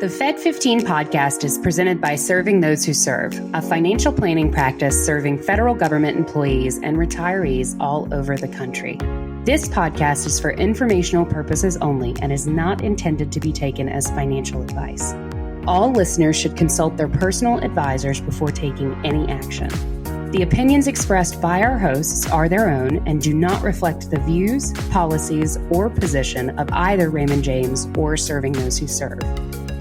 The Fed15 podcast is presented by Serving Those Who Serve, a financial planning practice serving federal government employees and retirees all over the country. This podcast is for informational purposes only and is not intended to be taken as financial advice. All listeners should consult their personal advisors before taking any action. The opinions expressed by our hosts are their own and do not reflect the views, policies, or position of either Raymond James or Serving Those Who Serve.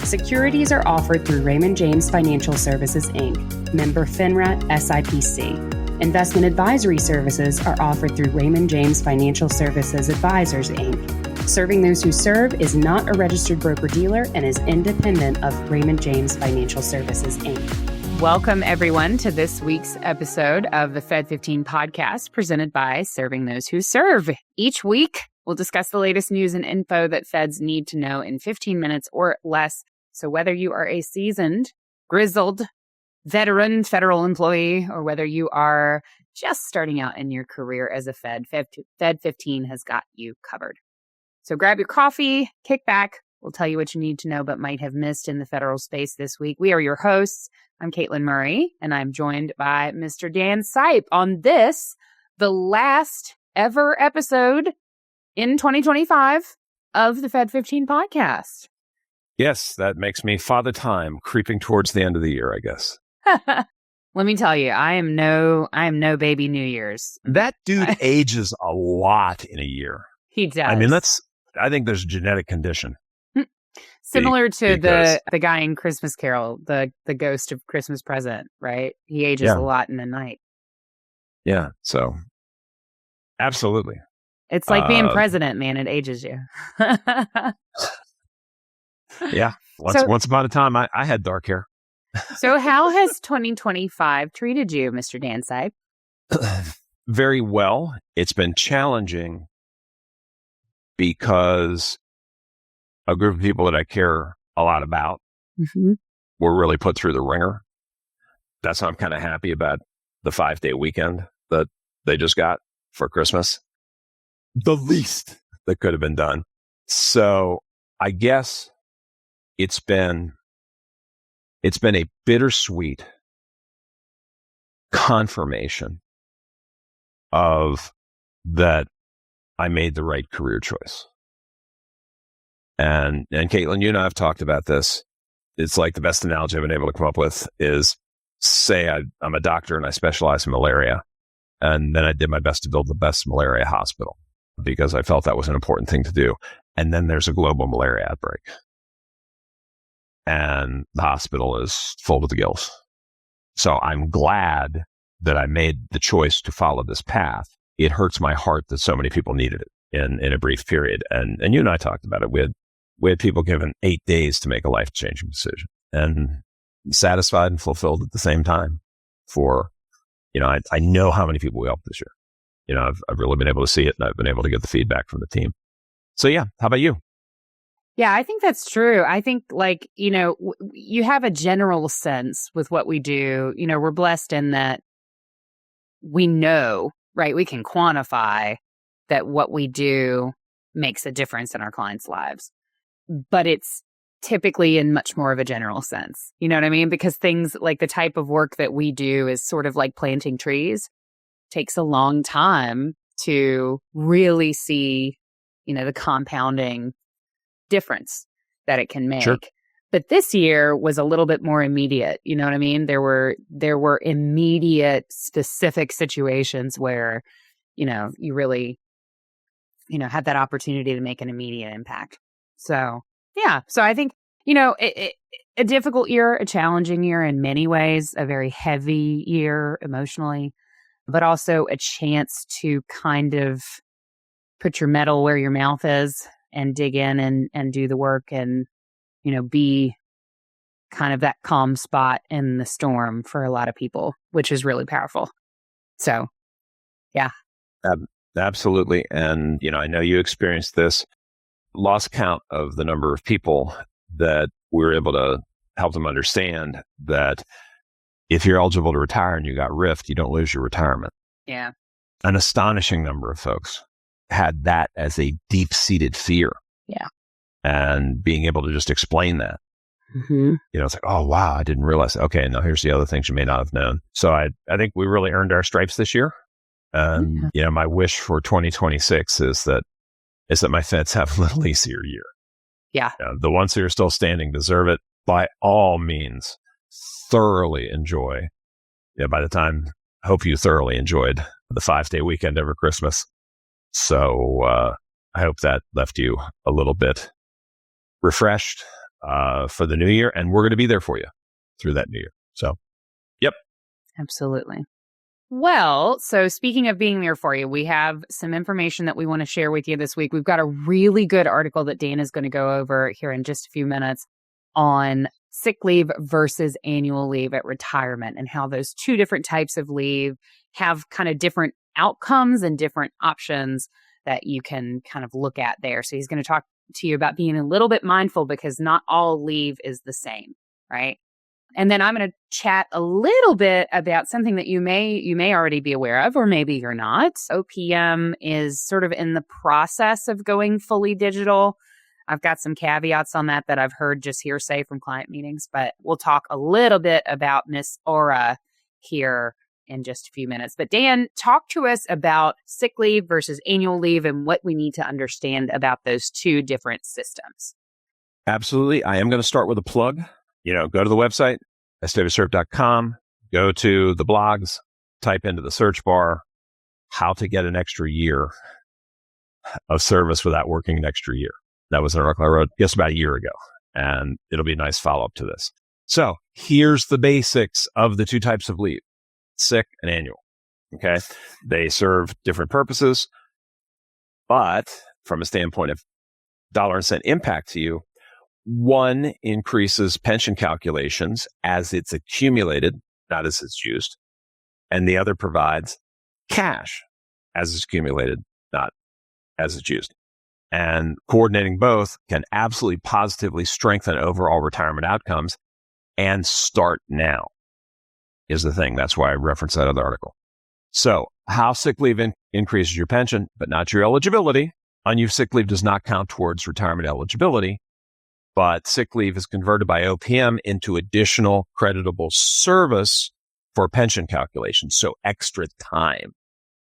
Securities are offered through Raymond James Financial Services, Inc., member FINRA SIPC. Investment advisory services are offered through Raymond James Financial Services Advisors, Inc. Serving Those Who Serve is not a registered broker-dealer and is independent of Raymond James Financial Services, Inc. Welcome, everyone, to this week's episode of the Fed15 podcast presented by Serving Those Who Serve. Each week, we'll discuss the latest news and info that Feds need to know in 15 minutes or less. So whether you are a seasoned, grizzled, veteran federal employee, or whether you are just starting out in your career as a Fed15 has got you covered. So grab your coffee, kick back. We'll tell you what you need to know but might have missed in the federal space this week. We are your hosts. I'm Katelyn Murray, and I'm joined by Mr. Dan Sipe on this, the last ever episode in 2025 of the Fed15 podcast. Yes, that makes me Father Time creeping towards the end of the year, I guess. Let me tell you, I am no baby New Year's. That dude ages a lot in a year. He does. I mean, I think there's a genetic condition. Similar to the guy in Christmas Carol, the ghost of Christmas Present, right? He ages a lot in the night. Yeah, so absolutely. It's like being president, man. It ages you. Yeah. Once upon a time, I had dark hair. So how has 2025 treated you, Mr. Dan Sipe? Very well. It's been challenging because a group of people that I care a lot about were really put through the ringer. That's why I'm kind of happy about the 5-day weekend that they just got for Christmas. The least that could have been done. So I guess it's been a bittersweet confirmation of that I made the right career choice. And Katelyn, you and I have talked about this. It's like the best analogy I've been able to come up with is, say I'm a doctor and I specialize in malaria. And then I did my best to build the best malaria hospital because I felt that was an important thing to do. And then there's a global malaria outbreak. And the hospital is full to the gills. So I'm glad that I made the choice to follow this path. It hurts my heart that so many people needed it in a brief period. And you and I talked about it. We had people given 8 days to make a life-changing decision, and satisfied and fulfilled at the same time. I know how many people we helped this year. I've really been able to see it, and I've been able to get the feedback from the team. So yeah, how about you? Yeah, I think that's true. I think you have a general sense with what we do. We're blessed in that we know, right? We can quantify that what we do makes a difference in our clients' lives. But it's typically in much more of a general sense. You know what I mean? Because things like the type of work that we do is sort of like planting trees. Takes a long time to really see, the compounding difference that it can make. Sure. But this year was a little bit more immediate. You know what I mean? There were immediate specific situations where, you really, had that opportunity to make an immediate impact. So, yeah. So I think, a difficult year, a challenging year in many ways, a very heavy year emotionally, but also a chance to kind of put your metal where your mouth is and dig in and do the work and, be kind of that calm spot in the storm for a lot of people, which is really powerful. So, yeah. Absolutely. And, I know you experienced this. Lost count of the number of people that we were able to help them understand that if you're eligible to retire and you got RIF'd, you don't lose your retirement. Yeah. An astonishing number of folks had that as a deep-seated fear. Yeah. And being able to just explain that Mm-hmm. It's like, oh, wow, I didn't realize. Okay, now here's the other things you may not have known. So I think we really earned our stripes this year. My wish for 2026 is that my Feds have a little easier year. Yeah. The ones who are still standing deserve it. By all means, thoroughly enjoy. By the time, I hope you thoroughly enjoyed the 5-day weekend over Christmas. So I hope that left you a little bit refreshed for the new year. And we're going to be there for you through that new year. So, yep. Absolutely. Well, so speaking of being there for you, we have some information that we want to share with you this week. We've got a really good article that Dan is going to go over here in just a few minutes on sick leave versus annual leave at retirement and how those two different types of leave have kind of different outcomes and different options that you can kind of look at there. So he's going to talk to you about being a little bit mindful because not all leave is the same, right? And then I'm going to chat a little bit about something that you may already be aware of, or maybe you're not. OPM is sort of in the process of going fully digital. I've got some caveats on that I've heard just hearsay from client meetings, but we'll talk a little bit about Miss Aura here in just a few minutes. But Dan, talk to us about sick leave versus annual leave and what we need to understand about those two different systems. Absolutely. I am going to start with a plug. Go to the website, STWServe.com, go to the blogs, type into the search bar, how to get an extra year of service without working an extra year. That was an article I wrote just about a year ago, and it'll be a nice follow-up to this. So here's the basics of the two types of leave, sick and annual. Okay. They serve different purposes, but from a standpoint of dollar and cent impact to you, one increases pension calculations as it's accumulated, not as it's used. And the other provides cash as it's accumulated, not as it's used. And coordinating both can absolutely positively strengthen overall retirement outcomes and start now is the thing. That's why I referenced that other article. So how sick leave increases your pension, but not your eligibility. Unused sick leave does not count towards retirement eligibility. But sick leave is converted by OPM into additional creditable service for pension calculations, so extra time.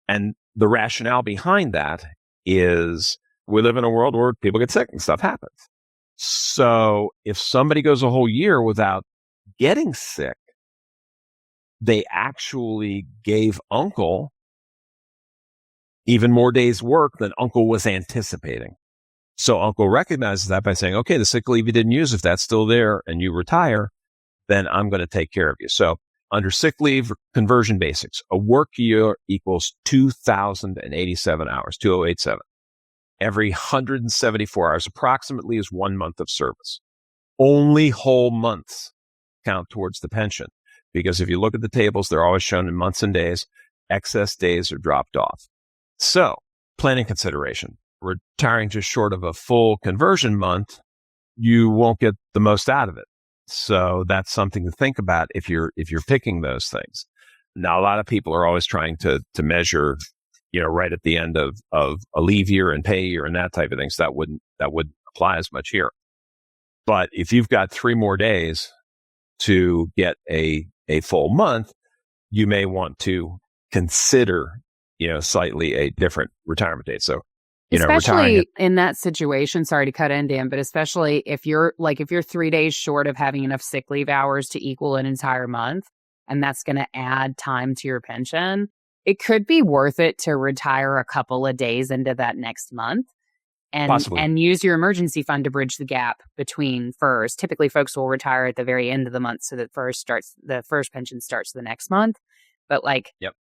And the rationale behind that is we live in a world where people get sick and stuff happens. So if somebody goes a whole year without getting sick, they actually gave uncle even more days' work than uncle was anticipating. So uncle recognizes that by saying, okay, the sick leave you didn't use, if that's still there and you retire, then I'm going to take care of you. So under sick leave conversion basics, a work year equals 2,087 hours, 2087. Every 174 hours approximately is 1 month of service. Only whole months count towards the pension because if you look at the tables, they're always shown in months and days. Excess days are dropped off. So planning consideration. Retiring just short of a full conversion month, you won't get the most out of it. So that's something to think about if you're picking those things. Now, a lot of people are always trying to measure, right at the end of a leave year and pay year and that type of thing. So that wouldn't apply as much here. But if you've got 3 more days to get a full month, you may want to consider, slightly a different retirement date. So especially in that situation, sorry to cut in, Dan, but especially if you're 3 days short of having enough sick leave hours to equal an entire month, and that's going to add time to your pension, it could be worth it to retire a couple of days into that next month and use your emergency fund to bridge the gap between FERS. Typically, folks will retire at the very end of the month so that the FERS pension starts the next month. But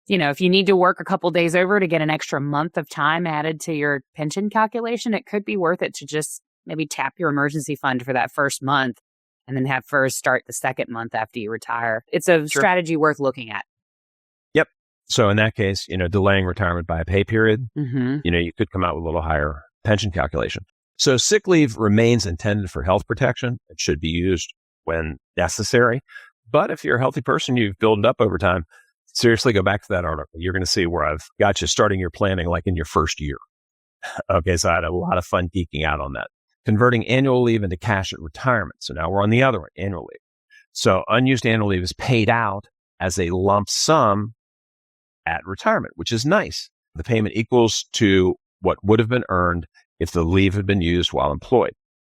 if you need to work a couple days over to get an extra month of time added to your pension calculation, it could be worth it to just maybe tap your emergency fund for that first month and then have FERS start the second month after you retire. It's a strategy worth looking at. Yep. So in that case, delaying retirement by a pay period, you could come out with a little higher pension calculation. So sick leave remains intended for health protection. It should be used when necessary. But if you're a healthy person, you've built it up over time, seriously, go back to that article. You're going to see where I've got you starting your planning like in your first year. Okay, so I had a lot of fun geeking out on that. converting annual leave into cash at retirement. So now we're on the other one, annual leave. So unused annual leave is paid out as a lump sum at retirement, which is nice. The payment equals to what would have been earned if the leave had been used while employed.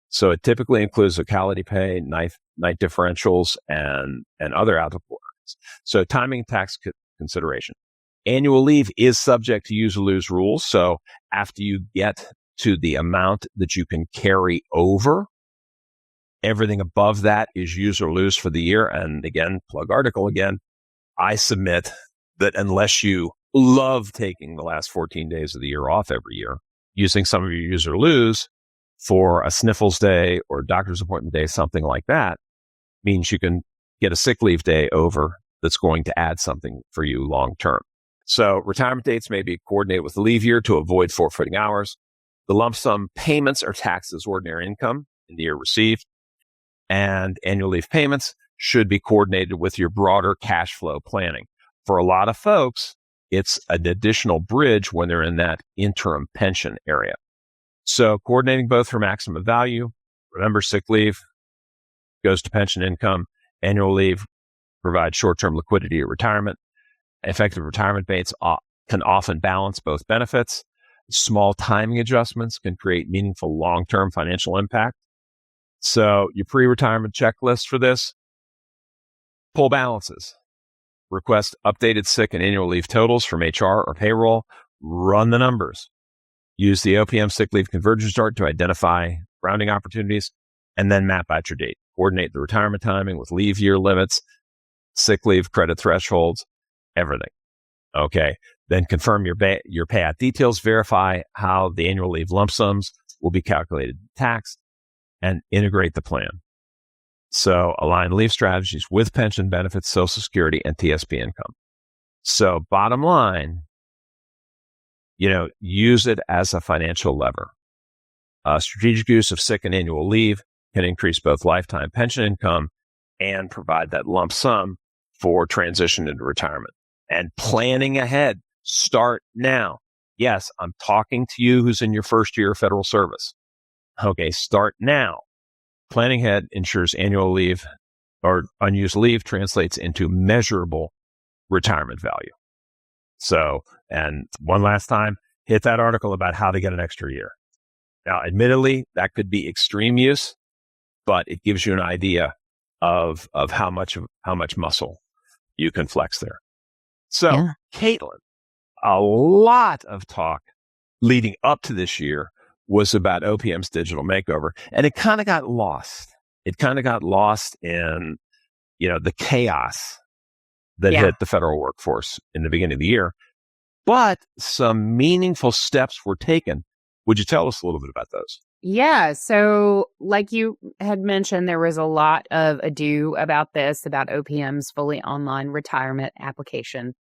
So it typically includes locality pay, night differentials, and other applicable earnings. So timing and tax consideration. Annual leave is subject to use or lose rules. So after you get to the amount that you can carry over, everything above that is use or lose for the year. And again, plug article again, I submit that unless you love taking the last 14 days of the year off every year, using some of your use or lose for a sniffles day or doctor's appointment day, something like that, means you can get a sick leave day over that's going to add something for you long term. So retirement dates may be coordinated with the leave year to avoid forfeiting hours. The lump sum payments are taxed as ordinary income in the year received. And annual leave payments should be coordinated with your broader cash flow planning. For a lot of folks, it's an additional bridge when they're in that interim pension area. So coordinating both for maximum value. Remember, sick leave goes to pension income. Annual leave provides short-term liquidity at retirement. Effective retirement dates can often balance both benefits. Small timing adjustments can create meaningful long-term financial impact. So your pre-retirement checklist for this: pull balances, request updated sick and annual leave totals from HR or payroll, run the numbers, use the OPM sick leave conversion chart to identify rounding opportunities, and then map out your date. Coordinate the retirement timing with leave year limits, sick leave credit thresholds, everything. Okay. Then confirm your payout details, verify how the annual leave lump sums will be calculated and taxed, and integrate the plan. So align leave strategies with pension benefits, Social Security, and TSP income. So bottom line, use it as a financial lever. Strategic use of sick and annual leave can increase both lifetime pension income and provide that lump sum for transition into retirement. And planning ahead, start now. Yes, I'm talking to you who's in your first year of federal service. Okay, start now. Planning ahead ensures annual leave or unused leave translates into measurable retirement value. So, and one last time, hit that article about how to get an extra year. Now, admittedly, that could be extreme use, but it gives you an idea of how much muscle you can flex there. So, yeah. Katelyn, a lot of talk leading up to this year was about OPM's digital makeover, and it kind of got lost. It kind of got lost in, the chaos that hit the federal workforce in the beginning of the year. But some meaningful steps were taken. Would you tell us a little bit about those? Yeah. So like you had mentioned, there was a lot of ado about this, about OPM's fully online retirement application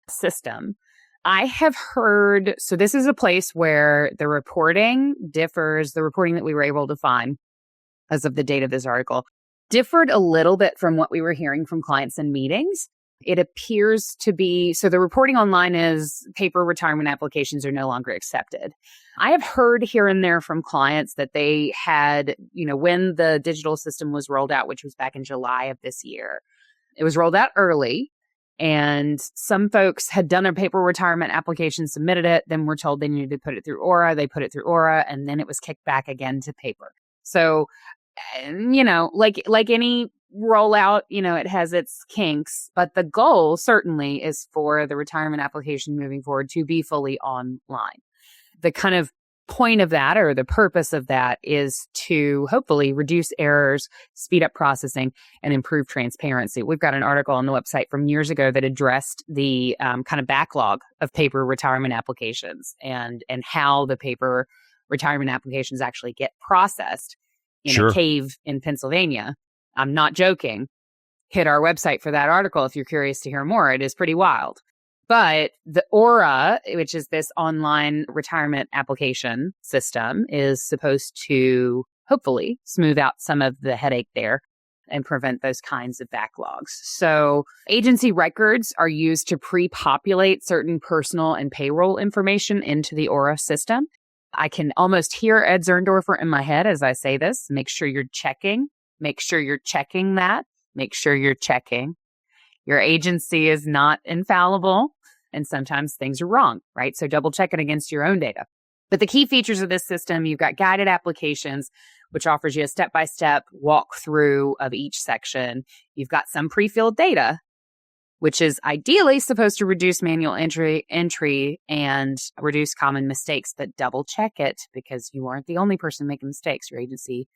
system. I have heard, so this is a place where the reporting differs. The reporting that we were able to find as of the date of this article differed a little bit from what we were hearing from clients in meetings. It appears to be, so the reporting online is paper retirement applications are no longer accepted. I have heard here and there from clients that they had, when the digital system was rolled out, which was back in July of this year, it was rolled out early. And some folks had done a paper retirement application, submitted it, then were told they needed to put it through Aura. They put it through Aura, and then it was kicked back again to paper. So, like any rollout, it has its kinks, but the goal certainly is for the retirement application moving forward to be fully online. The kind of point of that, or the purpose of that, is to hopefully reduce errors, speed up processing, and improve transparency. We've got an article on the website from years ago that addressed the kind of backlog of paper retirement applications and how the paper retirement applications actually get processed in a cave in Pennsylvania. I'm not joking. Hit our website for that article if you're curious to hear more. It is pretty wild. But the Aura, which is this online retirement application system, is supposed to hopefully smooth out some of the headache there and prevent those kinds of backlogs. So agency records are used to pre-populate certain personal and payroll information into the Aura system. I can almost hear Ed Zerndorfer in my head as I say this. Make sure you're checking. Make sure you're checking that. Make sure you're checking. Your agency is not infallible, and sometimes things are wrong, right? So double check it against your own data. But the key features of this system, you've got guided applications, which offers you a step-by-step walkthrough of each section. You've got some pre-filled data, which is ideally supposed to reduce manual entry and reduce common mistakes, but double check it because you aren't the only person making mistakes. Your agency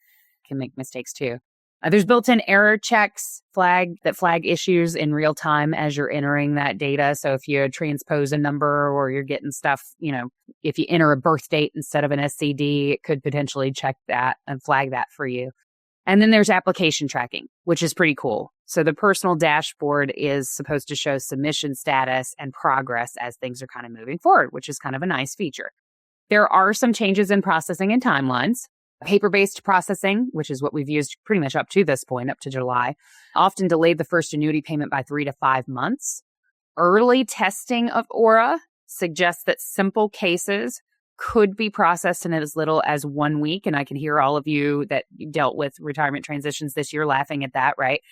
can make mistakes too. There's built-in error checks flag issues in real time as you're entering that data. So if you transpose a number or you're getting stuff, if you enter a birth date instead of an SCD, it could potentially check that and flag that for you. And then there's application tracking, which is pretty cool. So the personal dashboard is supposed to show submission status and progress as things are kind of moving forward, which is kind of a nice feature. There are some changes in processing and timelines. Paper-based processing, which is what we've used pretty much up to this point, up to July, often delayed the first annuity payment by 3 to 5 months. Early testing of ORA suggests that simple cases could be processed in as little as 1 week. And I can hear all of you that dealt with retirement transitions this year laughing at that, right?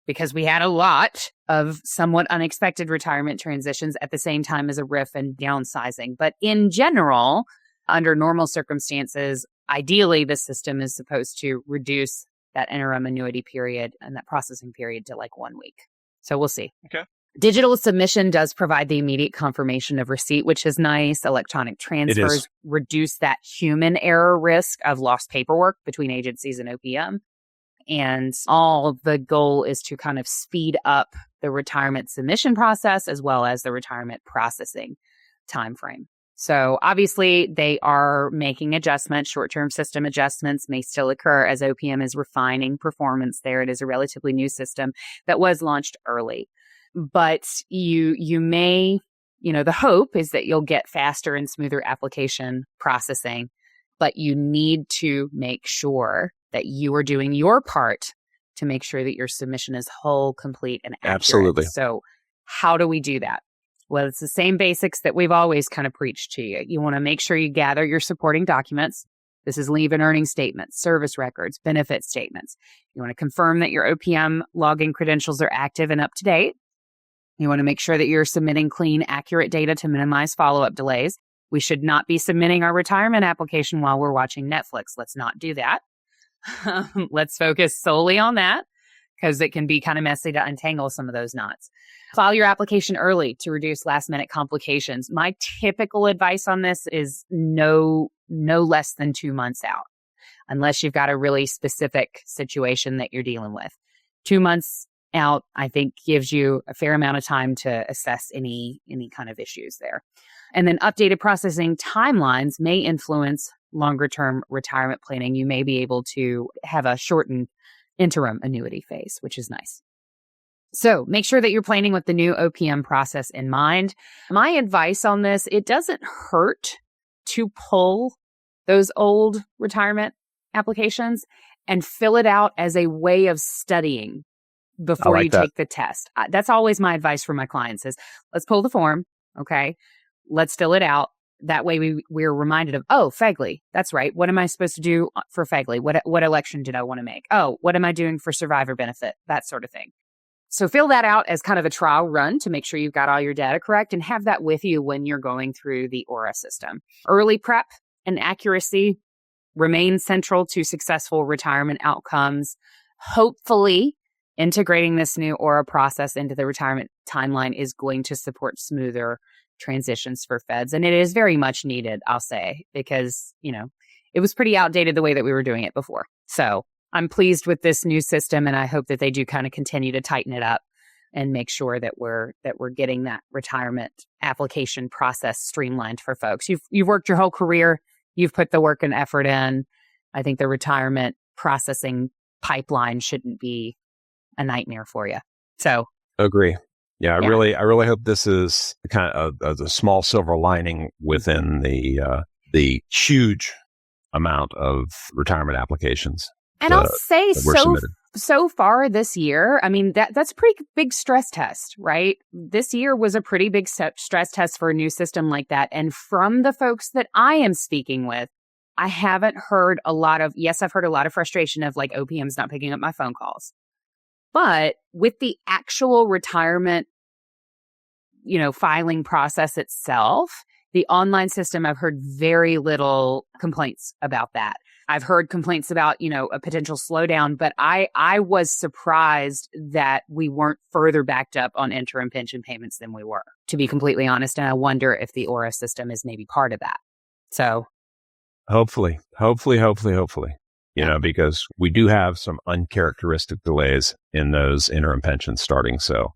Because we had a lot of somewhat unexpected retirement transitions at the same time as a RIF and downsizing. But in general, under normal circumstances, ideally, the system is supposed to reduce that interim annuity period and that processing period to like 1 week. So we'll see. Okay. Digital submission does provide the immediate confirmation of receipt, which is nice. Electronic transfers reduce that human error risk of lost paperwork between agencies and OPM. And all the goal is to kind of speed up the retirement submission process as well as the retirement processing timeframe. So obviously they are making adjustments. Short-term system adjustments may still occur as OPM is refining performance there. It is a relatively new system that was launched early. But you may, the hope is that you'll get faster and smoother application processing, but you need to make sure that you are doing your part to make sure that your submission is whole, complete, and accurate. Absolutely. So how do we do that? Well, it's the same basics that we've always kind of preached to you. You want to make sure you gather your supporting documents. This is leave and earning statements, service records, benefit statements. You want to confirm that your OPM login credentials are active and up to date. You want to make sure that you're submitting clean, accurate data to minimize follow-up delays. We should not be submitting our retirement application while we're watching Netflix. Let's not do that. Let's focus solely on that because it can be kind of messy to untangle some of those knots. File your application early to reduce last-minute complications. My typical advice on this is no less than 2 months out, unless you've got a really specific situation that you're dealing with. 2 months out, I think, gives you a fair amount of time to assess any kind of issues there. And then updated processing timelines may influence longer-term retirement planning. You may be able to have a shortened interim annuity phase, which is nice. So make sure that you're planning with the new OPM process in mind. My advice on this, it doesn't hurt to pull those old retirement applications and fill it out as a way of studying before you take the test. That's always my advice for my clients is let's pull the form. Okay. Let's fill it out. That way we're reminded of, FEGLI. That's right. What am I supposed to do for FEGLI? What election did I want to make? What am I doing for survivor benefit? That sort of thing. So fill that out as kind of a trial run to make sure you've got all your data correct and have that with you when you're going through the ORA system. Early prep and accuracy remain central to successful retirement outcomes. Hopefully, integrating this new ORA process into the retirement timeline is going to support smoother transitions for feds. And it is very much needed, I'll say, because, it was pretty outdated the way that we were doing it before. So I'm pleased with this new system, and I hope that they do kind of continue to tighten it up and make sure that we're getting that retirement application process streamlined for folks. You've worked your whole career, you've put the work and effort in. I think the retirement processing pipeline shouldn't be a nightmare for you. So agree. Yeah, I really hope this is kind of a small silver lining within the huge amount of retirement applications. And I'll say So far this year, I mean, that's a pretty big stress test, right? This year was a pretty big stress test for a new system like that. And from the folks that I am speaking with, I haven't heard yes, I've heard a lot of frustration of like OPM's not picking up my phone calls. But with the actual retirement, filing process itself, the online system, I've heard very little complaints about that. I've heard complaints about, a potential slowdown, but I was surprised that we weren't further backed up on interim pension payments than we were, to be completely honest. And I wonder if the ORA system is maybe part of that. So hopefully, because we do have some uncharacteristic delays in those interim pensions starting. So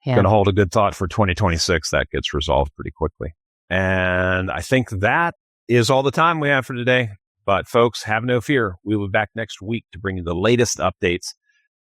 going to hold a good thought for 2026. That gets resolved pretty quickly. And I think that is all the time we have for today. But folks, have no fear. We will be back next week to bring you the latest updates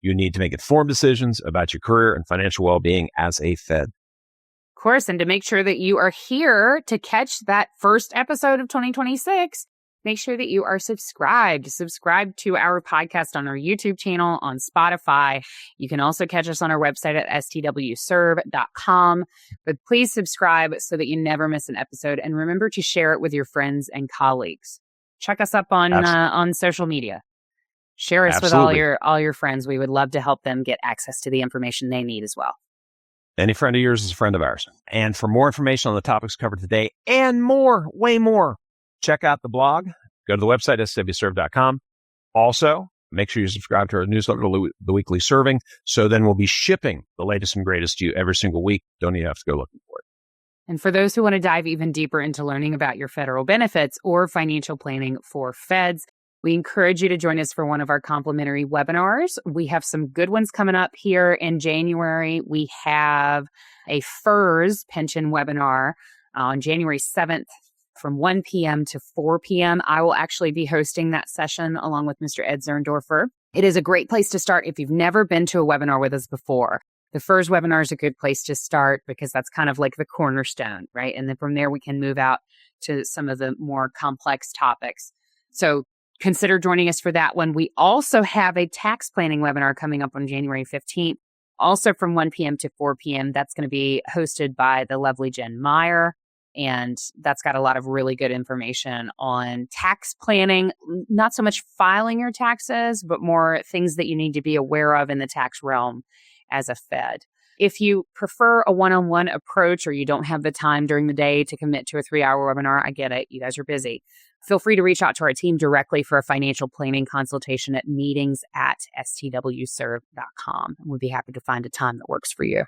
you need to make informed decisions about your career and financial well-being as a Fed. Of course, and to make sure that you are here to catch that first episode of 2026, make sure that you are subscribed. Subscribe to our podcast on our YouTube channel, on Spotify. You can also catch us on our website at STWServe.com. But please subscribe so that you never miss an episode. And remember to share it with your friends and colleagues. Check us up on social media. Share us with all your friends. We would love to help them get access to the information they need as well. Any friend of yours is a friend of ours. And for more information on the topics covered today and more, way more, check out the blog. Go to the website, STWServe.com. Also, make sure you subscribe to our newsletter, The Weekly Serving. So then we'll be shipping the latest and greatest to you every single week. Don't even have to go looking for it. And for those who want to dive even deeper into learning about your federal benefits or financial planning for feds, we encourage you to join us for one of our complimentary webinars. We have some good ones coming up here in January. We have a FERS pension webinar on January 7th from 1 p.m. to 4 p.m. I will actually be hosting that session along with Mr. Ed Zerndorfer. It is a great place to start if you've never been to a webinar with us before. The FERS webinar is a good place to start because that's kind of like the cornerstone, right? And then from there, we can move out to some of the more complex topics. So consider joining us for that one. We also have a tax planning webinar coming up on January 15th, also from 1 p.m. to 4 p.m. That's going to be hosted by the lovely Jen Meyer. And that's got a lot of really good information on tax planning, not so much filing your taxes, but more things that you need to be aware of in the tax realm as a Fed. If you prefer a one-on-one approach or you don't have the time during the day to commit to a 3-hour webinar, I get it. You guys are busy. Feel free to reach out to our team directly for a financial planning consultation at meetings@stwserve.com. We'd be happy to find a time that works for you.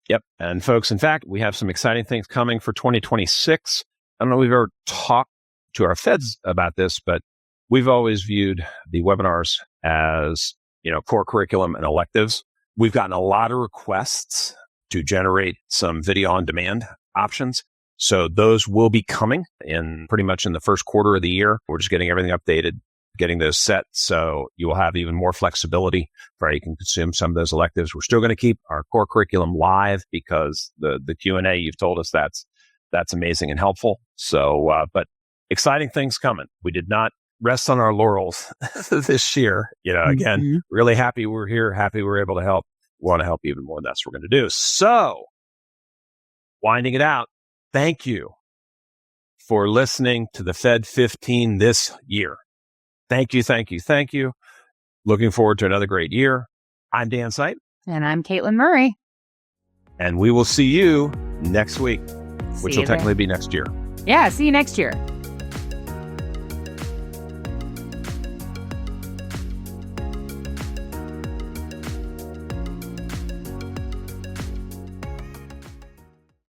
Yep. And folks, in fact, we have some exciting things coming for 2026. I don't know if we've ever talked to our Feds about this, but we've always viewed the webinars as, core curriculum and electives. We've gotten a lot of requests to generate some video on demand options. So those will be coming in pretty much in the first quarter of the year. We're just getting everything updated, getting those set. So you will have even more flexibility where you can consume some of those electives. We're still going to keep our core curriculum live because the Q&A, you've told us that's amazing and helpful. So, but exciting things coming. We did not rest on our laurels this year. Again, really happy we're here, happy we're able to help. We want to help even more, and that's what we're going to do. So, winding it out, thank you for listening to the Fed15 this year. Thank you. Looking forward to another great year. I'm Dan Sipe. And I'm Katelyn Murray. And we will see you next week, which will technically be next year. Yeah, see you next year.